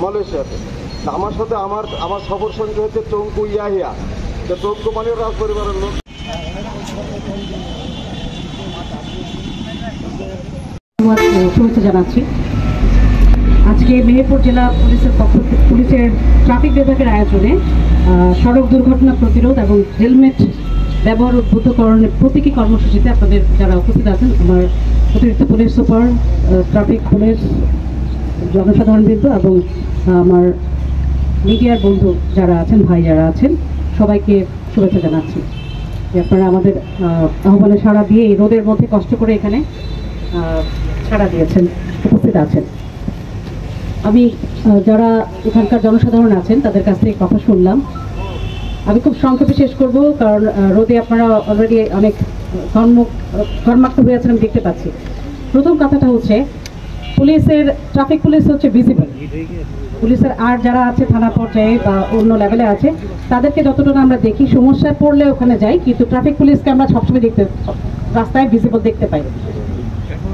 মালয়েশিয়াতে। আমার সাথে আমার সফর সঙ্গী হচ্ছে টঙ্কু ইয়াহিয়া। তো টঙ্কু মানে রাজ পরিবারের লোক। শুভেচ্ছা জানাচ্ছি। আজকে মেহেরপুর জেলা পুলিশের ট্রাফিক বিভাগের আয়োজনে সড়ক দুর্ঘটনা প্রতিরোধ এবং হেলমেট ব্যবহার উদ্বুদ্ধকরণের প্রতীকী কর্মসূচিতে আপনাদের যারা উপস্থিত আছেন, আমার অতিরিক্ত পুলিশ সুপার, ট্রাফিক পুলিশ, জনসাধারণবৃন্দ এবং আমার মিডিয়ার বন্ধু যারা আছেন, ভাই যারা আছেন, সবাইকে শুভেচ্ছা জানাচ্ছি। আপনারা আমাদের আহ্বানে সাড়া দিয়ে এই রোদের মধ্যে কষ্ট করে এখানে সাড়া দিয়েছেন, উপস্থিত আছেন। আমি যারা এখানকার জনসাধারণ আছেন তাদের কাছ থেকে কথা শুনলাম। আমি খুব সংক্ষেপে শেষ করব, কারণ রোদে আপনারা অলরেডি অনেক কর্মাক্ত হয়ে আছেন, আমি দেখতে পাচ্ছি। প্রথম কথাটা হচ্ছে ট্রাফিক পুলিশ হচ্ছে ভিজিবল। পুলিশের আর যারা আছে থানা পর্যায়ে বা অন্য লেভেলে আছে তাদেরকে যতটুকু আমরা দেখি, সমস্যায় পড়লে ওখানে যাই, কিন্তু ট্রাফিক পুলিশকে আমরা সবসময় রাস্তায় ভিজিবল দেখতে পাই।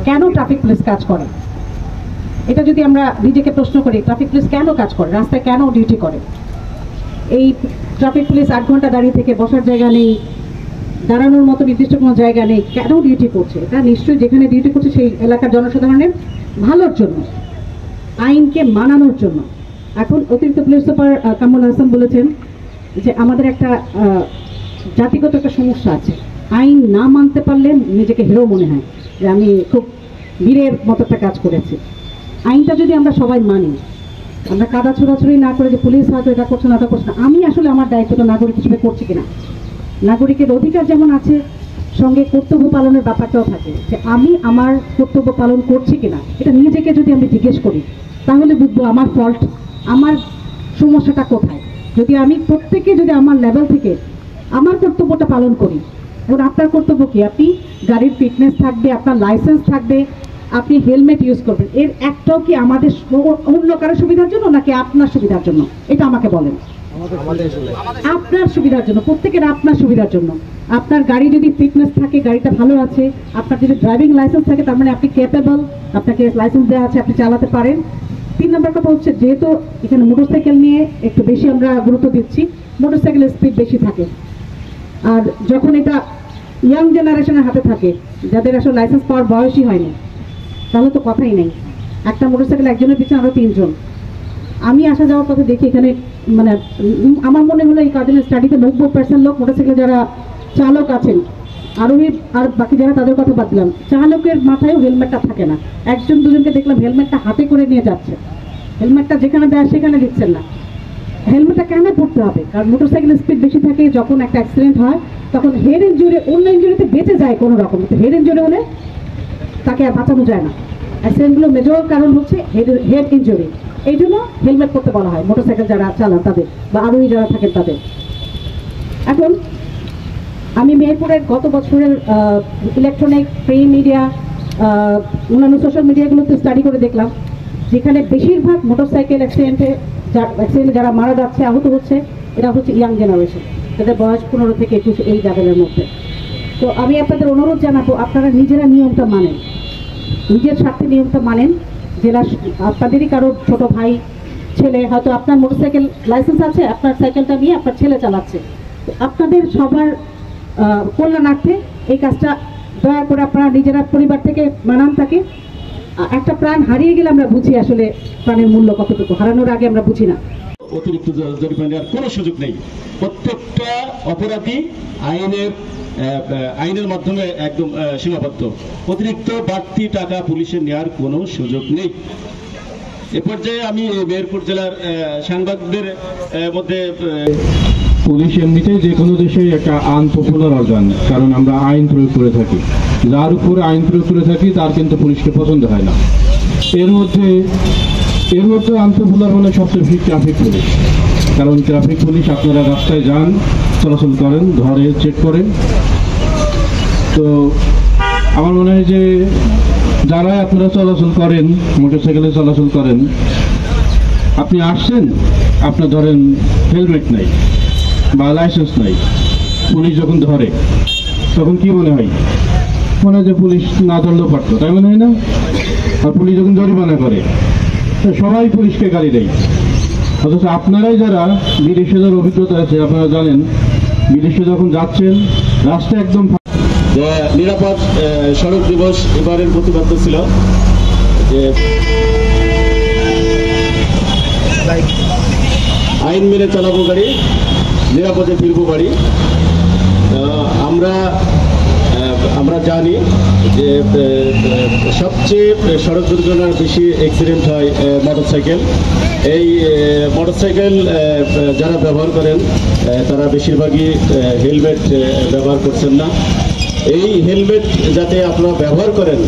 কেন ট্রাফিক পুলিশ কাজ করে, এটা যদি আমরা নিজেকে প্রশ্ন করি, ট্রাফিক পুলিশ কেন কাজ করে, রাস্তায় কেন ডিউটি করে? এই ট্রাফিক পুলিশ 8 ঘন্টা দাঁড়িয়ে থেকে বসার জায়গা নেই, দাঁড়ানোর মতো নির্দিষ্ট কোনো জায়গা নেই, কেন ডিউটি করছে? এটা নিশ্চয়ই যেখানে ডিউটি করছে সেই এলাকার জনসাধারণের ভালোর জন্য, আইনকে মানানোর জন্য। এখন অতিরিক্ত পুলিশ সুপার কামরুল হাসান বলেছেন যে আমাদের একটা জাতিগত একটা সমস্যা আছে, আইন না মানতে পারলে নিজেকে হিরো মনে হয় যে আমি খুব বীরের মতো একটা কাজ করেছি। আইনটা যদি আমরা সবাই মানি, আমরা কাদা ছোড়াছুড়ি না করে যে পুলিশ হয়তো এটা করছে না, ওটা করছে না, আমি আসলে আমার দায়িত্বটা নাগরিক হিসেবে করছি কিনা। নাগরিকের অধিকার যেমন আছে, সঙ্গে কর্তব্য পালনের ব্যাপারটাও থাকে, যে আমি আমার কর্তব্য পালন করছি কিনা। এটা নিজেকে যদি আমি জিজ্ঞেস করি তাহলে বুঝবো আমার ফল্ট, আমার সমস্যাটা কোথায়। যদি আমি প্রত্যেকে যদি আমার লেভেল থেকে আমার কর্তব্যটা পালন করি। এখন আপনার কর্তব্য কি? আপনি গাড়ির ফিটনেস থাকবে, আপনার লাইসেন্স থাকবে, আপনি হেলমেট ইউজ করবেন। এর একটাও কি আমাদের অন্য কারো সুবিধার জন্য নাকি আপনার সুবিধার জন্য? এটা আমাকে বলেন। আপনার সুবিধার জন্য, প্রত্যেকের আপনার সুবিধার জন্য। আপনার গাড়ি যদি ফিটনেস থাকে, গাড়িটা ভালো আছে, আপনার যদি ড্রাইভিং লাইসেন্স থাকে, তার মানে আপনি ক্যাপেবল, আপনাকে লাইসেন্স দেওয়া আছে, আপনি চালাতে পারেন। 3 নম্বর কথা হচ্ছে, যেহেতু এখানে মোটরসাইকেল নিয়ে একটু বেশি আমরা গুরুত্ব দিচ্ছি, মোটরসাইকেলের স্পিড বেশি থাকে। আর যখন এটা ইয়াং জেনারেশনের হাতে থাকে, যাদের আসলে লাইসেন্স পাওয়ার বয়সই হয়নি, তাহলে তো কথাই নেই। একটা মোটরসাইকেল একজনের পিছনে আরও 3 জন। আমি আসা যাওয়ার পথে দেখি এখানে, মানে আমার মনে হলো এই কাজের স্টাডিতে 90% লোক মোটরসাইকেলে যারা চালক আছেন, আরোহী আর বাকি যারা, তাদের কথা বাদ দিলাম, চালকের মাথায়ও হেলমেটটা থাকে না। 1-2জনকে দেখলাম হেলমেটটা হাতে করে নিয়ে যাচ্ছে, হেলমেটটা যেখানে দেয় সেখানে দিচ্ছেন না। হেলমেটটা কেন পড়তে হবে? কারণ মোটরসাইকেলের স্পিড বেশি থাকে, যখন একটা অ্যাক্সিডেন্ট হয় তখন হেড ইঞ্জুরি, অন্য ইঞ্জুরিতে বেঁচে যায় কোনো রকম, কিন্তু হেড ইঞ্জুরি হলে তাকে আর বাঁচানো যায় না। অ্যাক্সিডেন্টগুলো মেজর কারণ হচ্ছে হেড ইঞ্জুরি। এই জন্য হেলমেট পরতে বলা হয় মোটরসাইকেল যারা চালান তাদের, বা আরোহী যারা থাকেন তাদের। এখন আমি মেহেরপুরের গত বছরের ইলেকট্রনিক, প্রিন্ট মিডিয়া, অন্যান্য সোশ্যাল মিডিয়াগুলোতে স্টাডি করে দেখলাম, যেখানে বেশিরভাগ মোটরসাইকেল অ্যাক্সিডেন্টে যারা মারা যাচ্ছে, আহত হচ্ছে, এটা হচ্ছে ইয়াং জেনারেশন, যাদের বয়স 15 থেকে 21 এই লেভেলের মধ্যে। তো আমি আপনাদের অনুরোধ জানাবো, আপনারা নিজেরা নিয়মটা মানেন, নিজের স্বার্থে নিয়মটা মানেন। জেলা আপনাদেরই কারো ছোট ভাই, ছেলে, হয়তো আপনার মোটরসাইকেল লাইসেন্স আছে, আপনার সাইকেলটা নিয়ে আপনার ছেলে চালাচ্ছে, আপনাদের সবার কল্যাণার্থে এই কাজটা দয়া করে আপনারা নিজেরা পরিবার থেকে মানান। থাকে একটা প্রাণ হারিয়ে গেলে আমরা বুঝি আসলে প্রাণের মূল্য কতটুকু, হারানোর আগে আমরা বুঝি না। অতিরিক্ত জরিমানা নেওয়ার কোনো সুযোগ নেই। প্রত্যেকটা অপরাধী আইনের মাধ্যমে একদম সীমাবদ্ধ। অতিরিক্ত বাড়তি টাকা পুলিশের নেওয়ার কোনো সুযোগ নেই। এ পর্যায়ে আমি মেহেরপুর জেলার সাংবাদিকদের মধ্যে, পুলিশ এমনিতেই যে কোনো দেশে একটা আনপপুলার অর্গান, কারণ আমরা আইন প্রয়োগ করে থাকি, যার উপরে আইন প্রয়োগ করে থাকি তার কিন্তু পুলিশকে পছন্দ হয় না। এর মধ্যে আনপপুলার মানে সবচেয়ে বেশি ট্রাফিক পুলিশ। কারণ ট্রাফিক পুলিশ, আপনারা রাস্তায় যান, চলাচল করেন, ধরে চেক করেন। তো আমার মনে হয় যে যারা আপনারা চলাচল করেন, মোটরসাইকেলে চলাচল করেন, আপনি আসছেন, আপনার ধরেন হেলমেট নাই বা লাইসেন্স নাই, পুলিশ যখন ধরে তখন কি মনে হয়? মনে হয় যে পুলিশ না ধরলেও পারতো, তাই মনে হয় না? আর পুলিশ যখন জরিমানা করে সবাই পুলিশকে গালি দেয়। অথচ আপনারাই যারা বিদেশে যার অভিজ্ঞতা আছে, আপনারা জানেন বিদেশে যখন যাচ্ছেন রাস্তা একদম যে নিরাপদ সড়ক দিবস এবারের প্রতিপাদ্য ছিল যে আইন মেনে চালাবো গাড়ি, নিরাপদে ফিরবো বাড়ি। আমরা জানি যে সবচেয়ে সড়ক দুর্ঘটনার বেশি অ্যাক্সিডেন্ট হয় মোটরসাইকেল। এই মোটরসাইকেল যারা ব্যবহার করেন তারা বেশিরভাগই হেলমেট ব্যবহার করছেন না। এই হেলমেট যাতে আপনারা ব্যবহার করেন,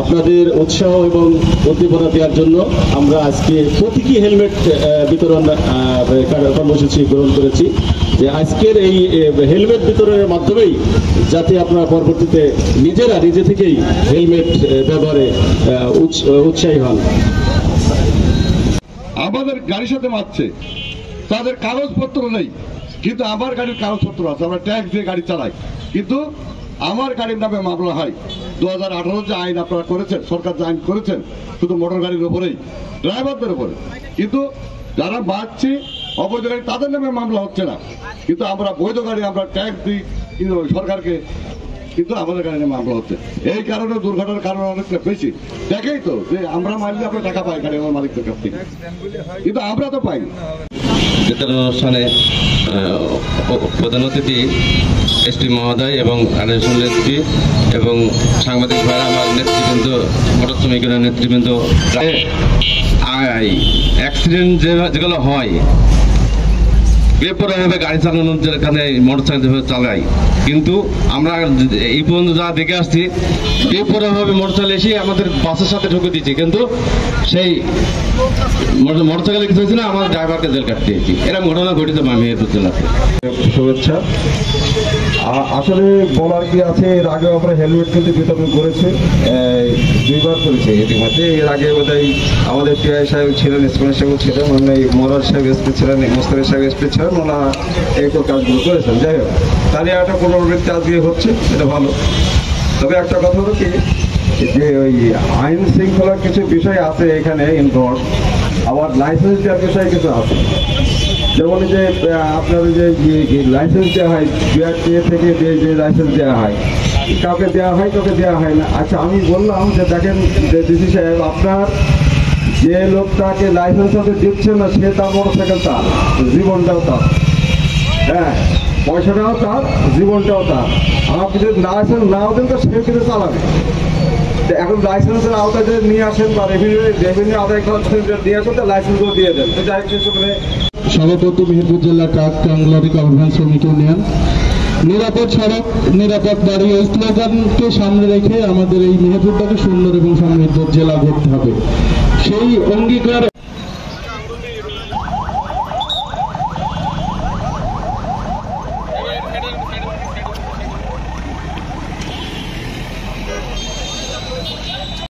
আপনাদের উৎসাহ এবং উদ্দীপনা দেওয়ার জন্য আমরা আজকে প্রতীকী হেলমেট বিতরণ কর্মসূচি গ্রহণ করেছি। যে আজকের এই হেলমেট বিতরণের মাধ্যমেই যাতে আপনারা পরবর্তীতে নিজে থেকেই হেলমেট ব্যবহারে উৎসাহী হন। আমাদের গাড়ির সাথে মারছে, তাদের কাগজপত্র নেই, কিন্তু আমার গাড়ির কাগজপত্র আছে, আমরা ট্যাক্স দিয়ে গাড়ি চালাই, কিন্তু আমার গাড়ির নামে মামলা হয়। 2018 যে আইন আপনারা করেছেন, সরকার যে আইন করেছেন শুধু মোটর গাড়ির উপরেই, ড্রাইভারদের উপরে, কিন্তু যারা মারছি অবৈধ গাড়ি তাদের নামে মামলা হচ্ছে না, কিন্তু আমরা বৈধ গাড়ি আমরা ট্যাক্স দিই কিন্তু সরকারকে, কিন্তু আমাদের গাড়ি নিয়ে মামলা হচ্ছে। এই কারণে দুর্ঘটনার কারণ অনেকটা বেশি। দেখেই তো যে আমরা মারলে আমরা টাকা পাই গাড়ি আমার মালিকদের কাছ থেকে, কিন্তু আমরা তো পাই। বিতরণ অনুষ্ঠানে প্রধান অতিথি এসপি মহোদয় এবং আলোচনা নেত্রী এবং সাংবাদিক ভাইরা, আমার নেতৃবৃন্দ, মোটর শ্রমিকের নেতৃবৃন্দ, অ্যাক্সিডেন্ট যেগুলো হয় বেপরোয়াভাবে গাড়ি চালানোর যেখানে মোটরসাইকেল চালাই, কিন্তু আমরা এই পর্যন্ত যা দেখে আসছি বেপরোয়াভাবে মোটরসাইকেল এসে আমাদের বাসের সাথে ঢুকে দিচ্ছি, কিন্তু সেই মোটরসাইকেলে কিছু হয়েছে না, আমার ড্রাইভারকে জেল কাটতে দিয়েছি। এরকম ঘটনা ঘটেছে মেহেরপুর জেলাতে। শুভেচ্ছা। আসলে বলার কি আছে, এর আগে আমরা হেলমেট কিন্তু বিতরণ করেছি, 2বার করেছি ইতিমধ্যে। এর আগে বোধহয় আমাদের টিআই সাহেব ছিলেন, ইন্সপেক্টর সাহেব ছিলেন, মানে মোরার সাহেব এসপি ছিলেন, মোস্তাফিজ সাহেব এসপি ছিলেন, ওনারা এই কাজগুলো করেছেন। যাই হোক, তারই একটা পুনরাবৃত্তি আজকে হচ্ছে, এটা ভালো। তবে একটা কথা হলো কি, যে ওই আইন শৃঙ্খলার কিছু বিষয় আছে এখানে ইনভলভ, আবার লাইসেন্স দেওয়ার বিষয় কিছু আছে। যেমন যে আপনার যে লাইসেন্স দেওয়া হয়, বিআরটিএ থেকে যে লাইসেন্স দেওয়া হয়, কাউকে দেওয়া হয়, কাউকে দেওয়া হয় না। আচ্ছা, আমি বললাম যে দেখেন ডিসি সাহেব, আপনার যে লোকটাকে লাইসেন্স হতে দিচ্ছে না সে তার মোটরসাইকেল তার, জীবনটাও তার, হ্যাঁ, পয়সাটাও তার, জীবনটাও তার। আপনি যদি লাইসেন্স নাও দেন তো সে কিন্তু চালাবে। এখন লাইসেন্সের আওতায় যদি নিয়ে আসেন বা রেভিনিউ আদায় দিয়ে আসেন, তো লাইসেন্সগুলো দিয়ে দেন। তো যাই সভাপতি মেহেরপুর জেলা ট্রাক লরি কর্মী শ্রমিক ইউনিয়ন। নিরাপদ সড়ক, নিরাপদ বাড়ি, এই স্লোগানকে সামনে রেখে আমাদের এই মেহেরপুরটাকে সুন্দর এবং সমৃদ্ধ জেলা করতে হবে, সেই অঙ্গীকার